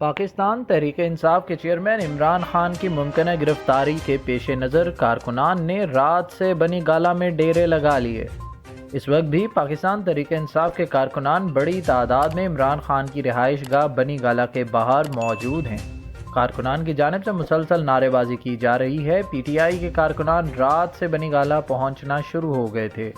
پاکستان تحریک انصاف کے چیئرمین عمران خان کی ممکنہ گرفتاری کے پیش نظر کارکنان نے رات سے بنی گالہ میں ڈیرے لگا لیے۔ اس وقت بھی پاکستان تحریک انصاف کے کارکنان بڑی تعداد میں عمران خان کی رہائش گاہ بنی گالہ کے باہر موجود ہیں۔ کارکنان کی جانب سے مسلسل نعرے بازی کی جا رہی ہے۔ پی ٹی آئی کے کارکنان رات سے بنی گالہ پہنچنا شروع ہو گئے تھے۔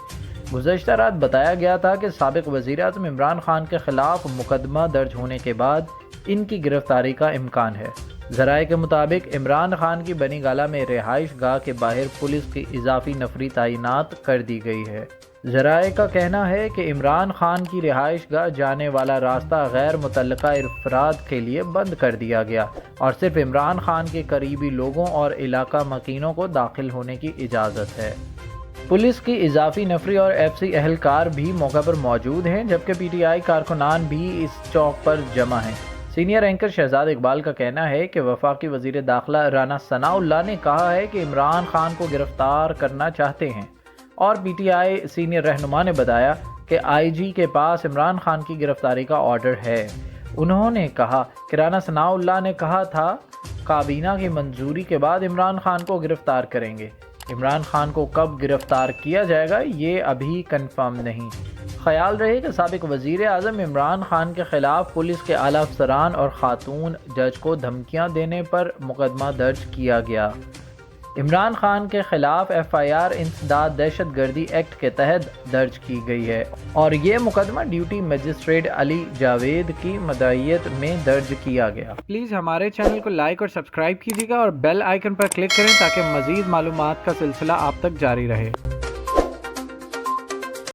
گزشتہ رات بتایا گیا تھا کہ سابق وزیر اعظم عمران خان کے خلاف مقدمہ درج ہونے کے بعد ان کی گرفتاری کا امکان ہے۔ ذرائع کے مطابق عمران خان کی بنی گالہ میں رہائش گاہ کے باہر پولیس کی اضافی نفری تعینات کر دی گئی ہے۔ ذرائع کا کہنا ہے کہ عمران خان کی رہائش گاہ جانے والا راستہ غیر متعلقہ افراد کے لیے بند کر دیا گیا اور صرف عمران خان کے قریبی لوگوں اور علاقہ مکینوں کو داخل ہونے کی اجازت ہے۔ پولیس کی اضافی نفری اور ایف سی اہلکار بھی موقع پر موجود ہیں، جبکہ پی ٹی آئی کارکنان بھی اس چوک پر جمع ہیں۔ سینئر اینکر شہزاد اقبال کا کہنا ہے کہ وفاقی وزیر داخلہ رانا ثناء اللہ نے کہا ہے کہ عمران خان کو گرفتار کرنا چاہتے ہیں، اور پی ٹی آئی سینئر رہنما نے بتایا کہ آئی جی کے پاس عمران خان کی گرفتاری کا آرڈر ہے۔ انہوں نے کہا کہ رانا ثناء اللہ نے کہا تھا کابینہ کی منظوری کے بعد عمران خان کو گرفتار کریں گے۔ عمران خان کو کب گرفتار کیا جائے گا یہ ابھی کنفرم نہیں۔ خیال رہے کہ سابق وزیر اعظم عمران خان کے خلاف پولیس کے اعلیٰ افسران اور خاتون جج کو دھمکیاں دینے پر مقدمہ درج کیا گیا۔ عمران خان کے خلاف ایف آئی آر انسداد دہشت گردی ایکٹ کے تحت درج کی گئی ہے اور یہ مقدمہ ڈیوٹی مجسٹریٹ علی جاوید کی مدعیت میں درج کیا گیا۔ پلیز ہمارے چینل کو لائک اور سبسکرائب کیجیے گا اور بیل آئیکن پر کلک کریں تاکہ مزید معلومات کا سلسلہ آپ تک جاری رہے۔